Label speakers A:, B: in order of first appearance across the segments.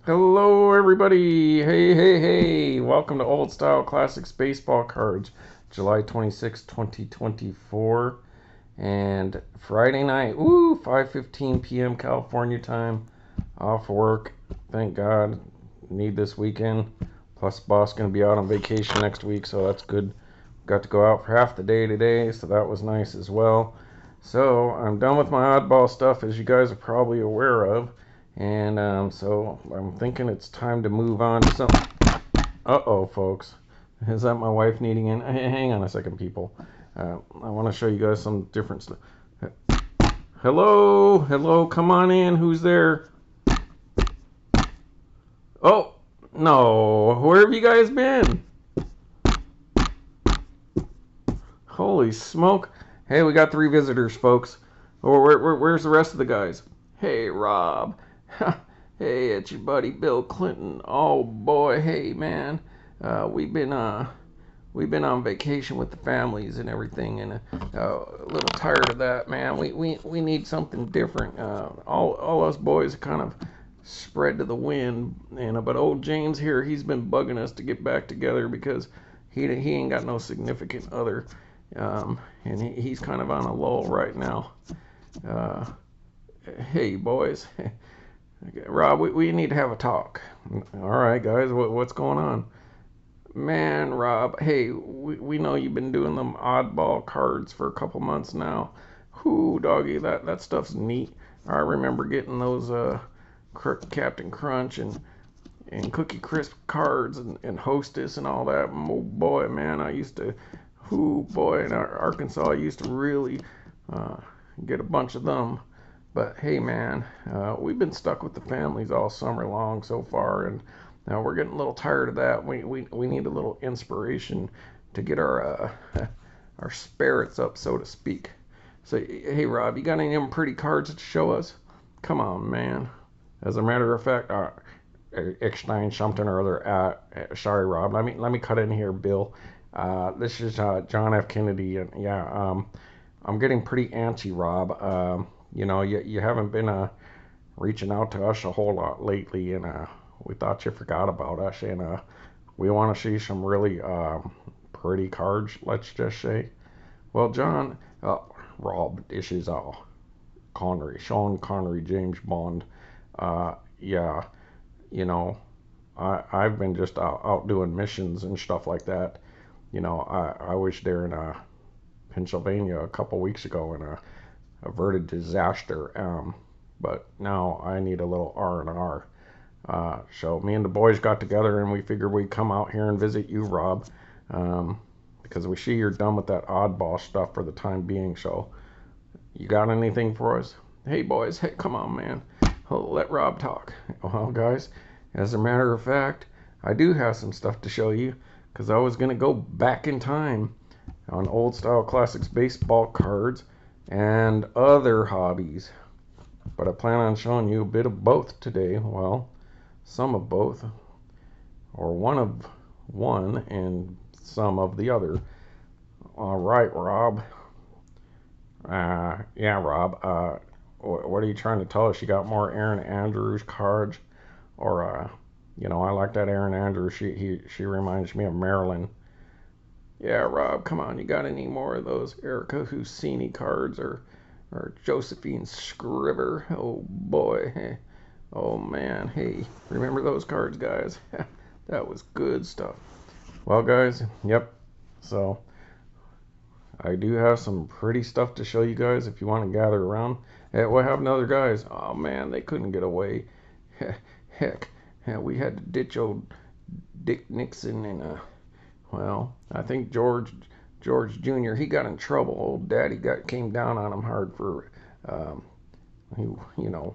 A: Hello, everybody. Hey. Welcome to Old Style Classics Baseball Cards, July 26, 2024. And Friday night, 5:15 p.m. California time. Off work. Thank God. Need this weekend. Plus, boss going to be out on vacation next week, so that's good. Got to go out for half the day today, so that was nice as well. So, I'm done with my oddball stuff, as you guys are probably aware of. And so I'm thinking it's time to move on to something. Uh-oh, folks. Is that my wife needing in? Hang on a second, people. I want to show you guys some different stuff. Hello, come on in. Who's there? Oh, no. Where have you guys been? Holy smoke. Hey, we got 3 visitors, folks. Where's the rest of the guys? Hey, Rob. Hey, it's your buddy Bill Clinton. Oh boy, hey man. We've been on vacation with the families and everything, and a little tired of that, man. We need something different. All us boys kind of spread to the wind, and but old James here, he's been bugging us to get back together because he ain't got no significant other, and he's kind of on a lull right now. Uh, hey boys. Rob, we need to have a talk. All right, guys, what's going on? Man, Rob, hey, we know you've been doing them oddball cards for a couple months now. Whoo, doggy, that stuff's neat. I remember getting those Captain Crunch and Cookie Crisp cards and Hostess and all that. Oh boy, man, I used to, whoo boy, in Arkansas, I used to really uh, get a bunch of them. But hey, man, we've been stuck with the families all summer long so far, and now we're getting a little tired of that. We need a little inspiration to get our our spirits up, so to speak. So hey, Rob, you got any of them pretty cards to show us? Come on, man. As a matter of fact, exchange something or other. Sorry, Rob. Let me cut in here, Bill. This is John F. Kennedy, and yeah, I'm getting pretty antsy, Rob. You haven't been reaching out to us a whole lot lately, and we thought you forgot about us, and we want to see some really pretty cards, let's just say. Well, John, Rob, this is Sean Connery, James Bond. Yeah, you know, I've been just out doing missions and stuff like that. I was there in Pennsylvania a couple weeks ago, and averted disaster. But now I need a little R&R. So me and the boys got together and we figured we'd come out here and visit you, Rob, because we see you're done with that oddball stuff for the time being. So you got anything for us? Hey boys, hey, come on, man. Let Rob talk. Well, guys, as a matter of fact, I do have some stuff to show you because I was gonna go back in time on old style classics baseball cards and other hobbies. But I plan on showing you a bit of both today. Well, some of both, or one of one and some of the other. All right, Rob. Yeah, Rob. What are you trying to tell us? You got more Aaron Andrews cards, or I like that Aaron Andrews. She reminds me of Marilyn. Yeah, Rob, come on. You got any more of those Erica Husini cards or Josephine Scriver? Oh boy. Oh man. Hey, remember those cards, guys? That was good stuff. Well, guys, yep. So I do have some pretty stuff to show you guys if you want to gather around. Hey, what happened to other guys? Oh man, they couldn't get away. Heck, we had to ditch old Dick Nixon and well, I think George Jr. He got in trouble. Old Daddy came down on him hard for um, he, you know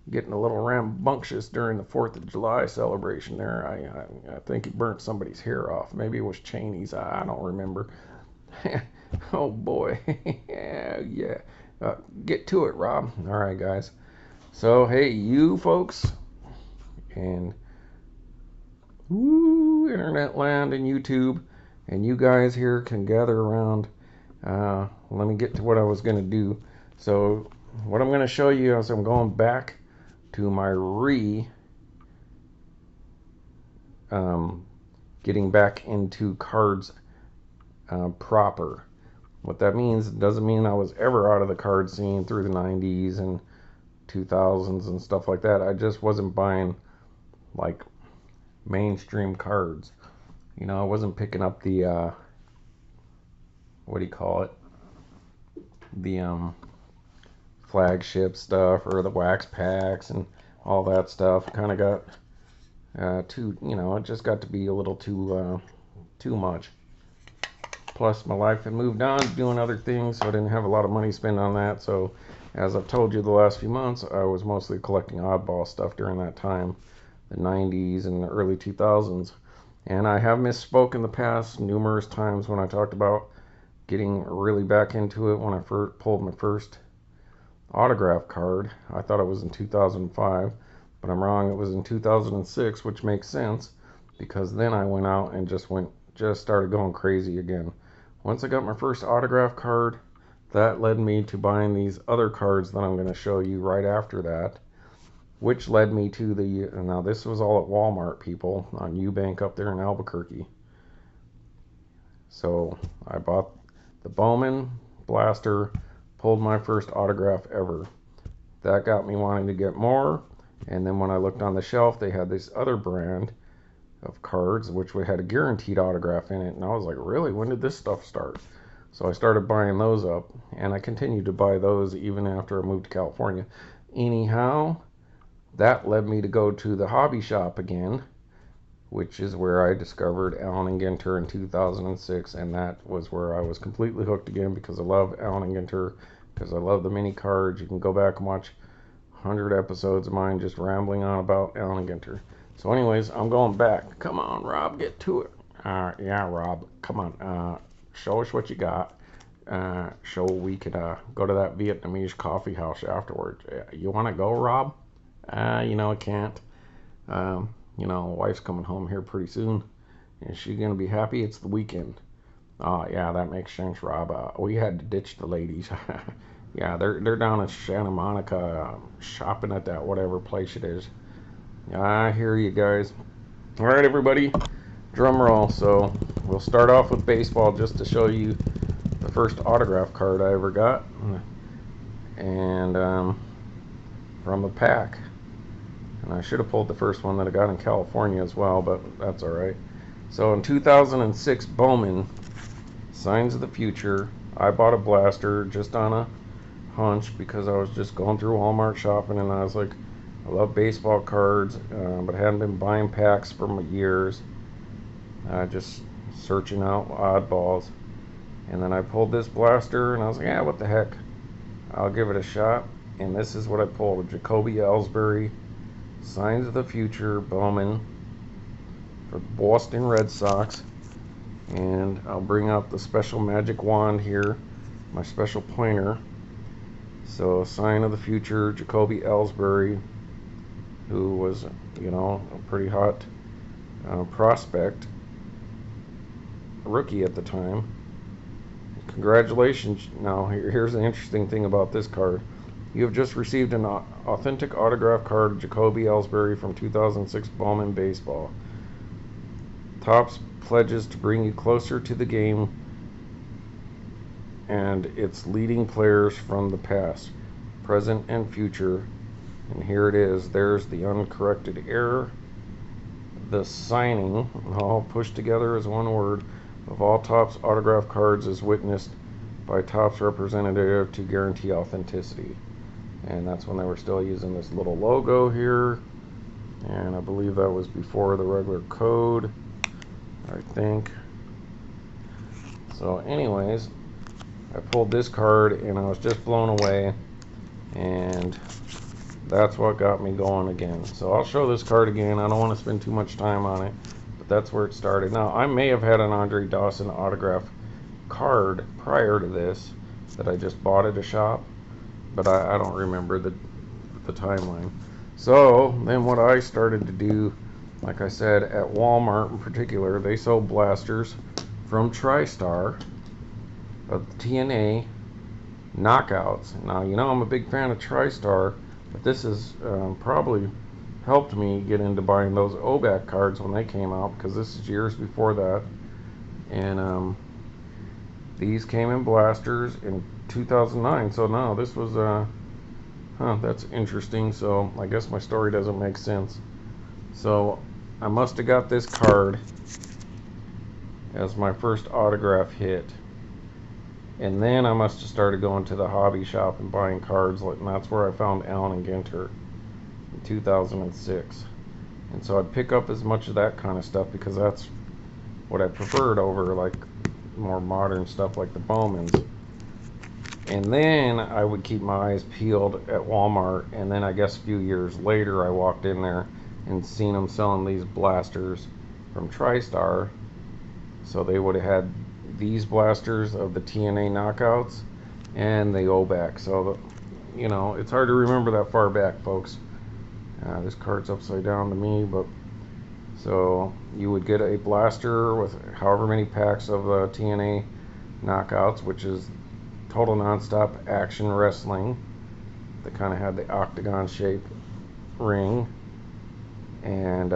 A: getting a little rambunctious during the July 4th celebration. There, I think he burnt somebody's hair off. Maybe it was Cheney's. I don't remember. Oh boy, yeah. Get to it, Rob. All right, guys. So hey, you folks, and woo, internet land and YouTube, and you guys here can gather around. Let me get to what I was going to do. So what I'm going to show you is I'm going back to my getting back into cards proper. What that means, it doesn't mean I was ever out of the card scene through the 90s and 2000s and stuff like that. I just wasn't buying like mainstream cards. You know, I wasn't picking up the what do you call it? The flagship stuff or the wax packs and all that stuff. Kind of got too, you know, it just got to be a little too much. Plus, my life had moved on, doing other things, so I didn't have a lot of money to spend on that. So, as I've told you the last few months, I was mostly collecting oddball stuff during that time, the 90s and the early 2000s. And I have misspoke in the past numerous times when I talked about getting really back into it when I first pulled my first autograph card. I thought it was in 2005, but I'm wrong. It was in 2006, which makes sense because then I went out and just started going crazy again. Once I got my first autograph card, that led me to buying these other cards that I'm going to show you right after that, which led me to now this was all at Walmart, people, on Eubank up there in Albuquerque. So I bought the Bowman Blaster, pulled my first autograph ever. That got me wanting to get more, and then when I looked on the shelf, they had this other brand of cards which had a guaranteed autograph in it, and I was like, really, when did this stuff start? So I started buying those up, and I continued to buy those even after I moved to California. Anyhow, that led me to go to the hobby shop again, which is where I discovered Allen and Ginter in 2006, and that was where I was completely hooked again because I love Allen and Ginter, because I love the mini cards. You can go back and watch 100 episodes of mine just rambling on about Allen and Ginter. So anyways, I'm going back. Come on, Rob, get to it. Yeah, Rob, come on. Show us what you got. So we could go to that Vietnamese coffee house afterwards. You want to go, Rob? You know, I can't. You know, wife's coming home here pretty soon. Is she going to be happy? It's the weekend. Yeah, that makes sense, Rob. We had to ditch the ladies. Yeah, they're down in Santa Monica shopping at that whatever place it is. I hear you guys. All right, everybody, drum roll. So we'll start off with baseball just to show you the first autograph card I ever got, and from a pack. And I should have pulled the first one that I got in California as well, but that's all right. So in 2006, Bowman, Signs of the Future. I bought a blaster just on a hunch because I was just going through Walmart shopping, and I was like, I love baseball cards, but I hadn't been buying packs for years. Just searching out oddballs. And then I pulled this blaster, and I was like, yeah, what the heck? I'll give it a shot. And this is what I pulled. Jacoby Ellsbury, Signs of the Future, Bowman, for Boston Red Sox. And I'll bring out the special magic wand here, my special pointer. So, Sign of the Future, Jacoby Ellsbury, who was, you know, a pretty hot prospect, rookie at the time. Congratulations. Now, here's the interesting thing about this card. You have just received an authentic autograph card of Jacoby Ellsbury from 2006 Bowman Baseball. Topps pledges to bring you closer to the game and its leading players from the past, present, and future. And here it is. There's the uncorrected error. The signing, all pushed together as one word, of all Topps autograph cards is witnessed by Topps representative to guarantee authenticity. And that's when they were still using this little logo here. And I believe that was before the regular code, I think. So anyways, I pulled this card and I was just blown away. And that's what got me going again. So I'll show this card again. I don't want to spend too much time on it, but that's where it started. Now, I may have had an Andre Dawson autograph card prior to this that I just bought at a shop, but I don't remember the timeline. So then what I started to do, like I said, at Walmart in particular, they sold blasters from TriStar of the TNA Knockouts. Now, you know, I'm a big fan of TriStar, but this is probably helped me get into buying those OBAC cards when they came out, because this is years before that. And these came in blasters in 2009. So no, this was that's interesting. So I guess my story doesn't make sense. So I must have got this card as my first autograph hit. And then I must have started going to the hobby shop and buying cards, and that's where I found Allen and Ginter in 2006. And so I'd pick up as much of that kind of stuff because that's what I preferred over like more modern stuff like the Bowmans. And then I would keep my eyes peeled at Walmart, and then I guess a few years later I walked in there and seen them selling these blasters from TriStar. So they would have had these blasters of the TNA Knockouts and the OBAC. So, you know, it's hard to remember that far back, folks. This card's upside down to me, but so you would get a blaster with however many packs of TNA Knockouts, which is total nonstop action wrestling. They kind of had the octagon shaped ring, and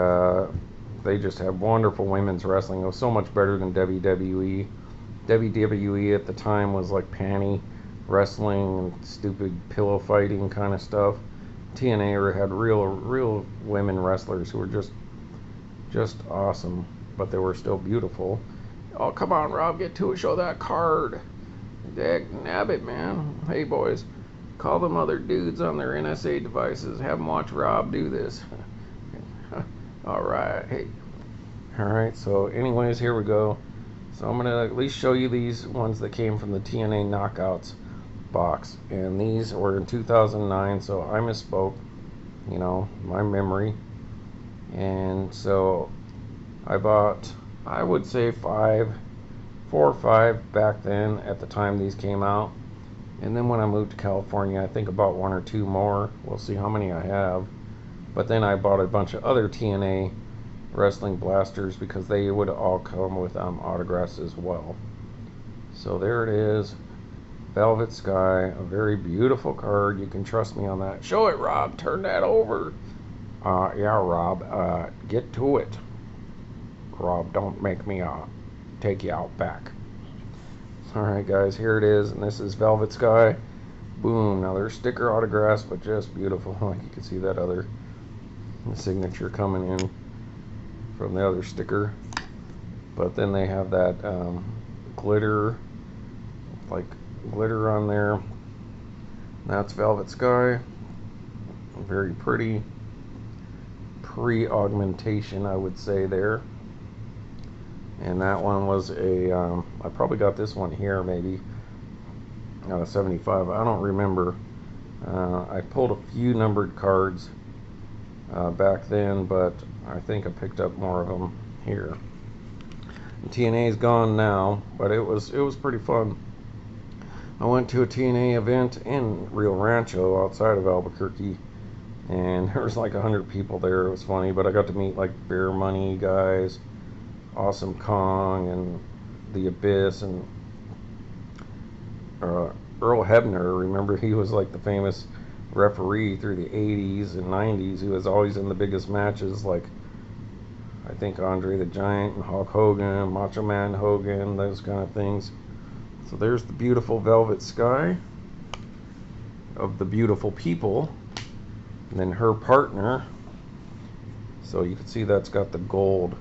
A: they just had wonderful women's wrestling. It was so much better than WWE. WWE at the time was like panty wrestling and stupid pillow fighting kind of stuff. TNA had real women wrestlers who were just awesome, but they were still beautiful. Oh, come on, Rob, get to it. Show that card. Dag nabbit, man. Hey, boys, call them other dudes on their NSA devices. Have them watch Rob do this. All right. Hey. All right. So, anyways, here we go. So I'm gonna at least show you these ones that came from the TNA Knockouts box, and these were in 2009. So I misspoke. You know, my memory. And so I bought, I would say 4 or 5 back then at the time these came out. And then when I moved to California, I think about 1 or 2 more. We'll see how many I have. But then I bought a bunch of other TNA wrestling blasters because they would all come with autographs as well. So there it is, Velvet Sky, a very beautiful card. You can trust me on that. Show it, Rob. Turn that over. Yeah, Rob. Get to it. Rob, don't make me take you out back. Alright, guys, here it is, and this is Velvet Sky. Boom. Now there's sticker autographs, but just beautiful. Like you can see that other signature coming in from the other sticker. But then they have that glitter, like glitter on there. That's Velvet Sky. Very pretty. Pre-augmentation, I would say there. And that one was a I probably got this one here maybe out of 75. I don't remember. I pulled a few numbered cards back then, but I think I picked up more of them here. And TNA's gone now, but it was pretty fun. I went to a TNA event in Rio Rancho outside of Albuquerque, and there was like 100 people there. It was funny, but I got to meet like Bear Money guys, Awesome Kong, and The Abyss, and Earl Hebner. Remember, he was like the famous referee through the 80s and 90s who was always in the biggest matches, like I think Andre the Giant and Hulk Hogan, Macho Man Hogan, those kind of things. So there's the beautiful Velvet Sky of the beautiful people. And then her partner. So you can see that's got the gold.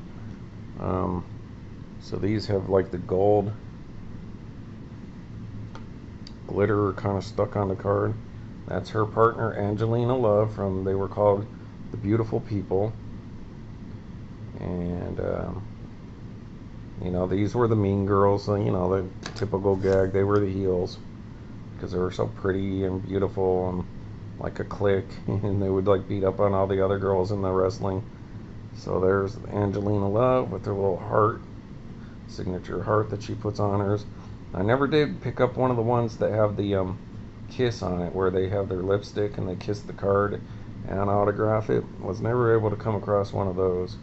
A: So these have like the gold glitter kind of stuck on the card. That's her partner, Angelina Love, from, they were called The Beautiful People. And you know, these were the mean girls, so, you know, the typical gag. They were the heels because they were so pretty and beautiful and like a clique, and they would like beat up on all the other girls in the wrestling. So there's Angelina Love with her little heart, signature heart that she puts on hers. I never did pick up one of the ones that have the kiss on it, where they have their lipstick and they kiss the card and autograph it. Was never able to come across one of those.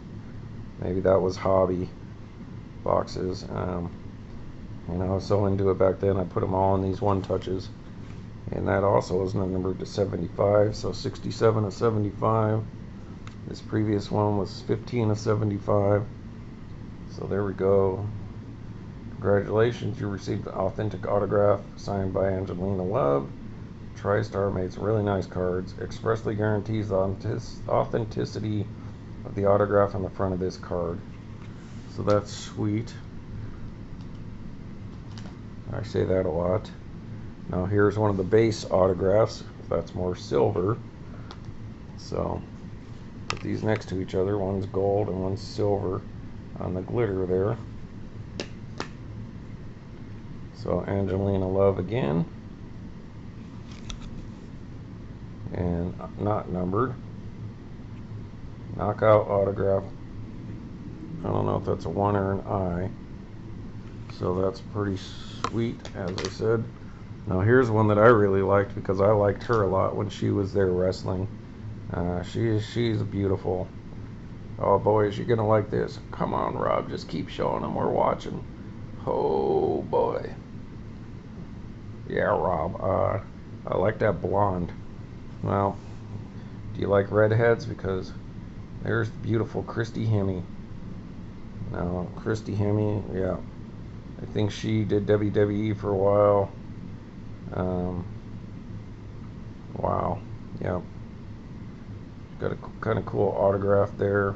A: Maybe that was hobby boxes. You know, I was so into it back then, I put them all in these one touches. And that also was numbered to 75, so 67 to 75. This previous one was 15 of 75. So there we go. Congratulations, you received an authentic autograph signed by Angelina Love. TriStar makes really nice cards. Expressly guarantees the authenticity of the autograph on the front of this card. So that's sweet. I say that a lot. Now here's one of the base autographs. That's more silver. So put these next to each other. One's gold and one's silver on the glitter there. So Angelina Love again. And not numbered. Knockout autograph. I don't know if that's a 1 or an I. So that's pretty sweet, as I said. Now here's one that I really liked because I liked her a lot when she was there wrestling. She's beautiful. Oh boys, you're gonna like this. Come on, Rob, just keep showing them. We're watching. Oh boy. Yeah, Rob. I like that blonde. Well, do you like redheads? Because there's the beautiful Christy Hemme. Now, Christy Hemme, yeah. I think she did WWE for a while. Wow. Yeah. Got a kind of cool autograph there.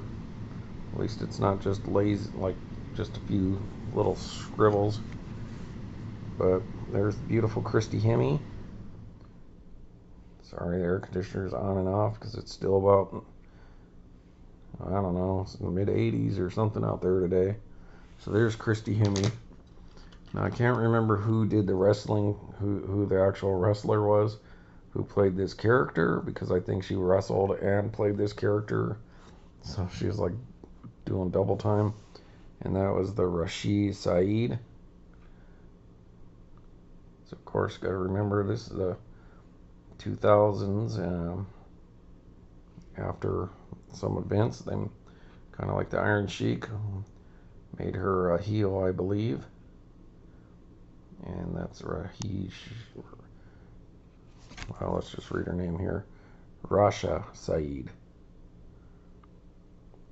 A: At least it's not just lazy, like just a few little scribbles. But there's the beautiful Christy Hemme. Sorry, the air conditioner's on and off because it's still about, I don't know, it's in the mid 80s or something out there today. So there's Christy Hemme. Now I can't remember who did the wrestling, who the actual wrestler was, who played this character, because I think she wrestled and played this character. So she was like doing double time. And that was the Raisha Saeed. So of course, got to remember this is the 2000s. After some events, then kind of like the Iron Sheik made her a heel, I believe. And that's Raisha. Well, let's just read her name here. Raisha Saeed.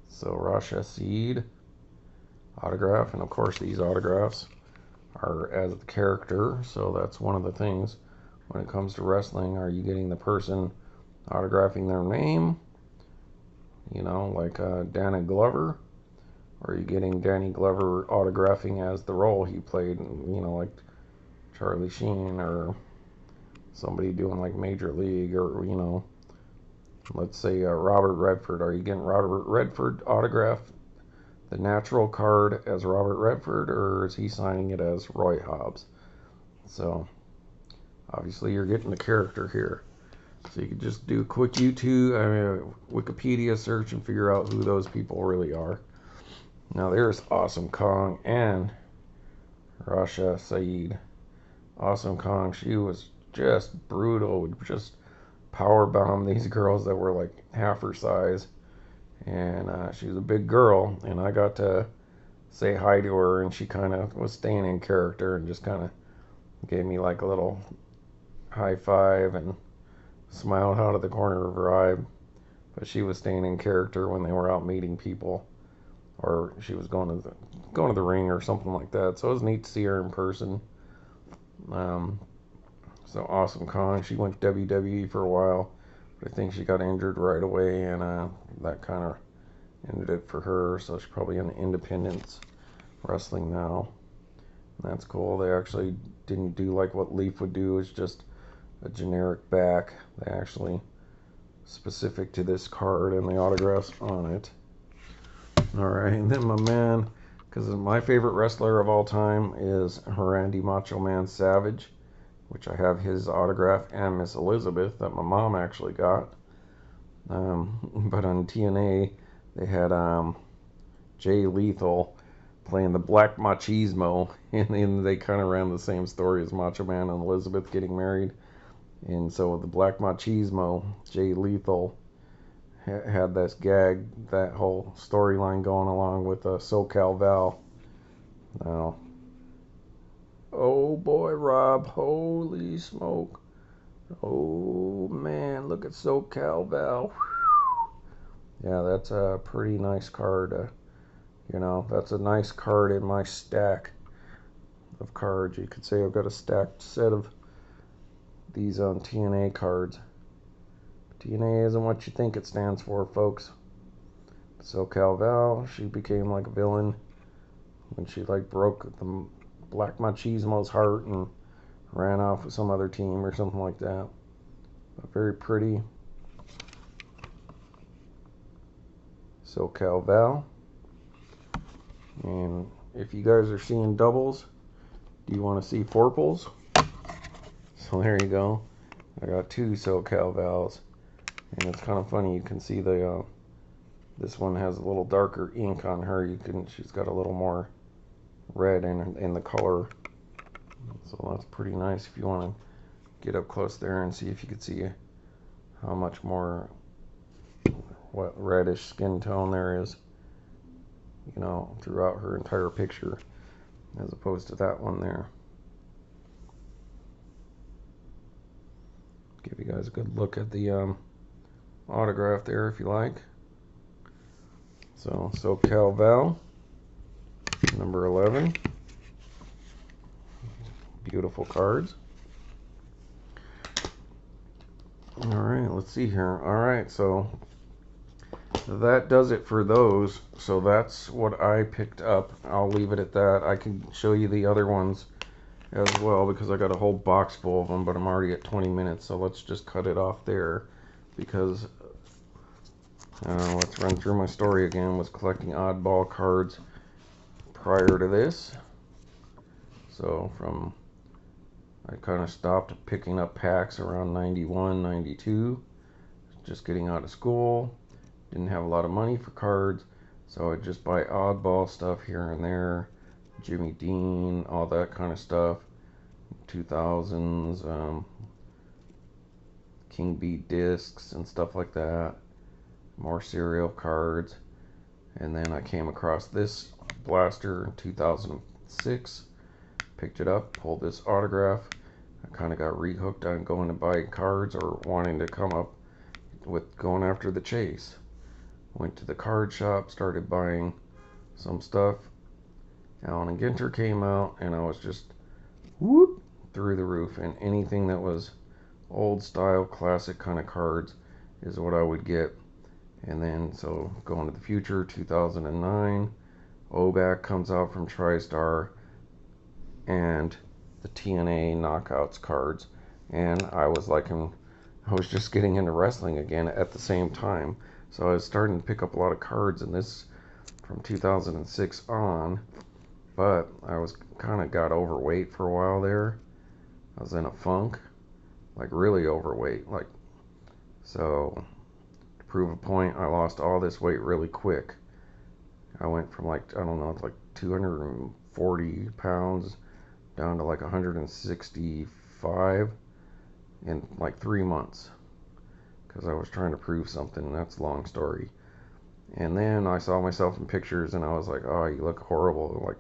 A: So Raisha Saeed autograph, and of course these autographs are as the character, so that's one of the things when it comes to wrestling. Are you getting the person autographing their name, you know, like Danny Glover, or are you getting Danny Glover autographing as the role he played, you know, like Charlie Sheen or somebody doing like Major League, or, you know, let's say Robert Redford. Are you getting Robert Redford autograph the natural card as Robert Redford, or is he signing it as Roy Hobbs? So obviously you're getting the character here. So you can just do a quick Wikipedia search and figure out who those people really are. Now there's Awesome Kong and Raisha Saeed. Awesome Kong, she was just brutal, just powerbomb these girls that were like half her size. And she's a big girl, and I got to say hi to her, and she kind of was staying in character and just kind of gave me like a little high five and smiled out of the corner of her eye. But she was staying in character when they were out meeting people, or she was going to the ring or something like that. So it was neat to see her in person. So Awesome Kong, she went WWE for a while. I think she got injured right away, and that kind of ended it for her. So she's probably in independence wrestling now. And that's cool. They actually didn't do like what Leaf would do, is just a generic back. They actually specific to this card and the autographs on it. All right, and then my man, because my favorite wrestler of all time is Randy Macho Man Savage, which I have his autograph and Miss Elizabeth that my mom actually got. But on TNA, they had Jay Lethal playing the Black Machismo, and they kind of ran the same story as Macho Man and Elizabeth getting married. And so with the Black Machismo, Jay Lethal had this gag, that whole storyline going along with Cal Val. Now, oh boy, Rob, holy smoke. Oh man, look at Cal Val. Yeah, that's a pretty nice card. You know, that's a nice card in my stack of cards. You could say I've got a stacked set of these TNA cards. TNA isn't what you think it stands for, folks. So Cal Val, she became like a villain when she like broke the Black Machismo's heart and ran off with some other team or something like that. But very pretty. So Cal Val. And if you guys are seeing doubles, do you want to see fourples? So there you go. I got two SoCal Vals, and it's kind of funny. You can see the this one has a little darker ink on her. She's got a little more red in the color, so that's pretty nice. If you want to get up close there and see if you could see how much more what reddish skin tone there is, you know, throughout her entire picture, as opposed to that one there. Give you guys a good look at the autograph there if you like. So Cal Val, number 11. Beautiful cards. Alright, let's see here. Alright, so that does it for those. So that's what I picked up. I'll leave it at that. I can show you the other ones as well because I got a whole box full of them, but I'm already at 20 minutes, so let's just cut it off there because let's run through my story again. Was collecting oddball cards prior to this. So I kind of stopped picking up packs around 91, 92, just getting out of school. Didn't have a lot of money for cards, so I'd just buy oddball stuff here and there. Jimmy Dean, all that kind of stuff. 2000s, King B discs and stuff like that. More serial cards. And then I came across this blaster in 2006. Picked it up, pulled this autograph. I kind of got rehooked on going to buy cards or wanting to come up with going after the chase. Went to the card shop, started buying some stuff. Allen and Ginter came out, and I was just whoop through the roof. And anything that was old style, classic kind of cards is what I would get. And then, so going to the future, 2009, OBAC comes out from TriStar, and the TNA Knockouts cards. And I was just getting into wrestling again at the same time. So I was starting to pick up a lot of cards in this from 2006 on. But I was kind of got overweight for a while there. I was in a funk, like really overweight. So to prove a point, I lost all this weight really quick. I went from like 240 pounds down to like 165 in like 3 months. Because I was trying to prove something, and that's a long story. And then I saw myself in pictures, and I was like, oh, you look horrible. Like,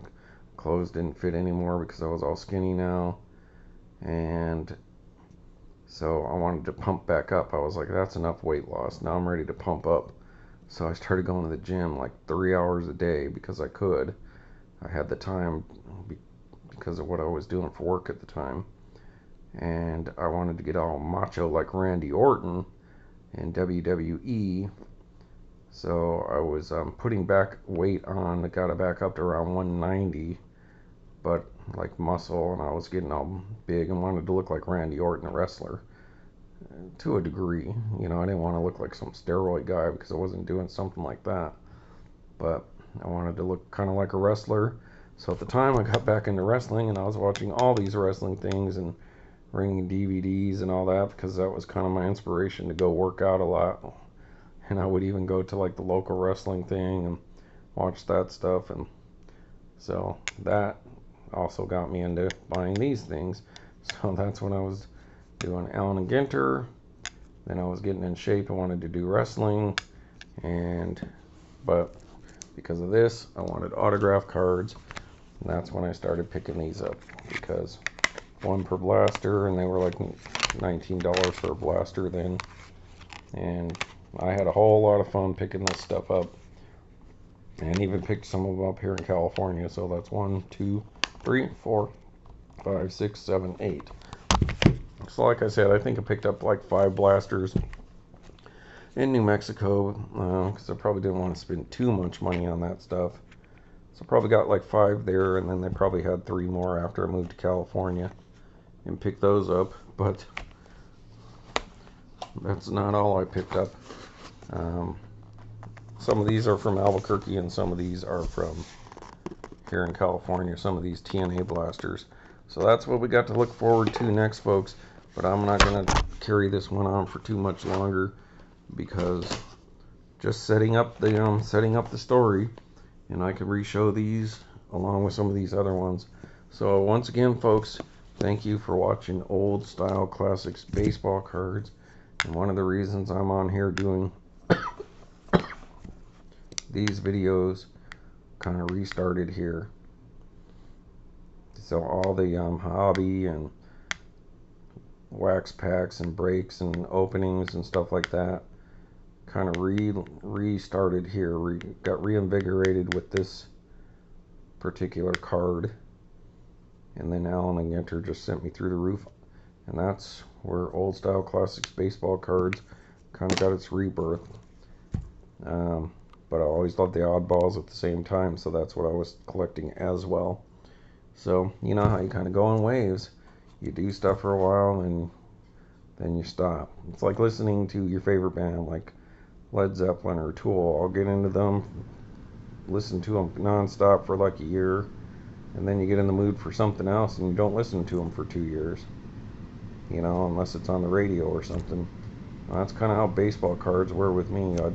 A: clothes didn't fit anymore because I was all skinny now. And so I wanted to pump back up. I was like, that's enough weight loss. Now I'm ready to pump up. So I started going to the gym like 3 hours a day because I could. I had the time because of what I was doing for work at the time. And I wanted to get all macho like Randy Orton in WWE. So I was putting back weight on. I got it back up to around 190, but like muscle, and I was getting all big and wanted to look like Randy Orton, a wrestler, to a degree. You know, I didn't want to look like some steroid guy because I wasn't doing something like that, but I wanted to look kind of like a wrestler. So at the time, I got back into wrestling, and I was watching all these wrestling things and renting DVDs and all that because that was kind of my inspiration to go work out a lot. And I would even go to like the local wrestling thing and watch that stuff. And so that also got me into buying these things. So that's when I was doing Allen and Ginter. Then I was getting in shape. I wanted to do wrestling. But because of this, I wanted autograph cards. And that's when I started picking these up. Because one per blaster, and they were like $19 for a blaster then. And I had a whole lot of fun picking this stuff up, and even picked some of them up here in California. So that's 1, 2, 3, 4, 5, 6, 7, 8. So like I said, I think I picked up like 5 blasters in New Mexico, because I probably didn't want to spend too much money on that stuff. So I probably got like 5 there, and then they probably had 3 more after I moved to California and picked those up. But that's not all I picked up. Some of these are from Albuquerque, and some of these are from here in California, some of these TNA blasters. So that's what we got to look forward to next, folks. But I'm not going to carry this one on for too much longer, because just setting up the story, and I can re-show these along with some of these other ones. So once again, folks, thank you for watching Old Style Classics baseball cards. And one of the reasons I'm on here doing these videos, kind of restarted here. So all the hobby and wax packs and breaks and openings and stuff like that kind of restarted here. Got reinvigorated with this particular card, and then Alan and Ginter just sent me through the roof, and that's where Old Style Classics baseball cards kind of got its rebirth. But I always loved the oddballs at the same time, so that's what I was collecting as well. So you know how you kind of go in waves. You do stuff for a while, and then you stop. It's like listening to your favorite band, like Led Zeppelin or Tool. I'll get into them, listen to them non-stop for like a year, and then you get in the mood for something else, and you don't listen to them for 2 years. You know, unless it's on the radio or something. Well, that's kind of how baseball cards were with me. I'd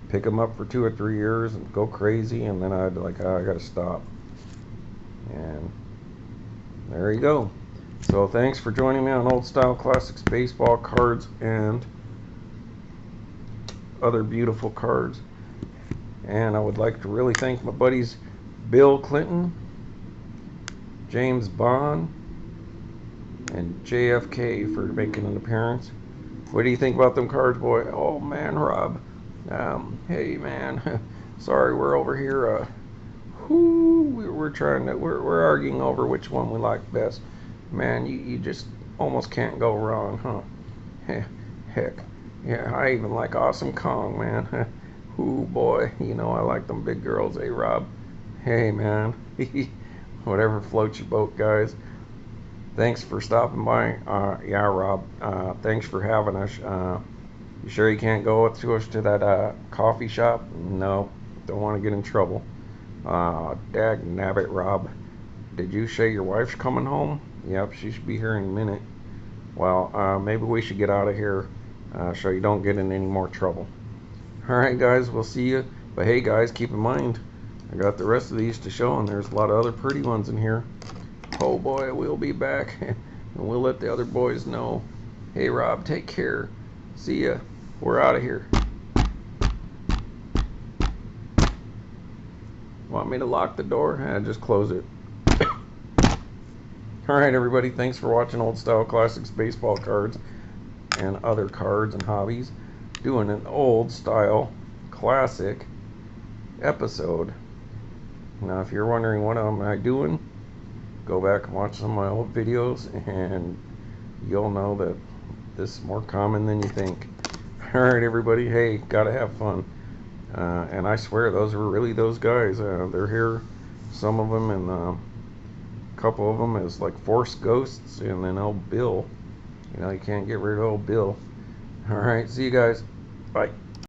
A: pick them up for 2 or 3 years and go crazy, and then I'd like, oh, I gotta stop. And there you go. So thanks for joining me on Old Style Classics baseball cards and other beautiful cards. And I would like to really thank my buddies Bill Clinton, James Bond, and JFK for making an appearance. What do you think about them cards, boy? Oh man, Rob. Hey man, sorry, we're over here. We're arguing over which one we like best. Man, you just almost can't go wrong, huh? Heck, yeah, I even like Awesome Kong, man. Ooh boy, you know I like them big girls, eh, Rob? Hey man, whatever floats your boat, guys. Thanks for stopping by. Yeah, Rob. Thanks for having us. You sure you can't go with us to that coffee shop? No, don't want to get in trouble. Dag nabbit, Rob. Did you say your wife's coming home? Yep, she should be here in a minute. Well, maybe we should get out of here so you don't get in any more trouble. Alright guys, we'll see you. But hey guys, keep in mind, I got the rest of these to show, and there's a lot of other pretty ones in here. Oh boy, we'll be back, and we'll let the other boys know. Hey Rob, take care. See ya. We're out of here. Want me to lock the door? Just close it. Alright everybody, thanks for watching Old Style Classics baseball cards and other cards and hobbies. Doing an Old Style Classic episode. Now if you're wondering what am I doing, go back and watch some of my old videos, and you'll know that this is more common than you think. Alright everybody, hey, gotta have fun. And I swear those were really those guys. They're here, some of them, and a couple of them is like Force Ghosts, and then old Bill. You know, you can't get rid of old Bill. Alright, see you guys. Bye.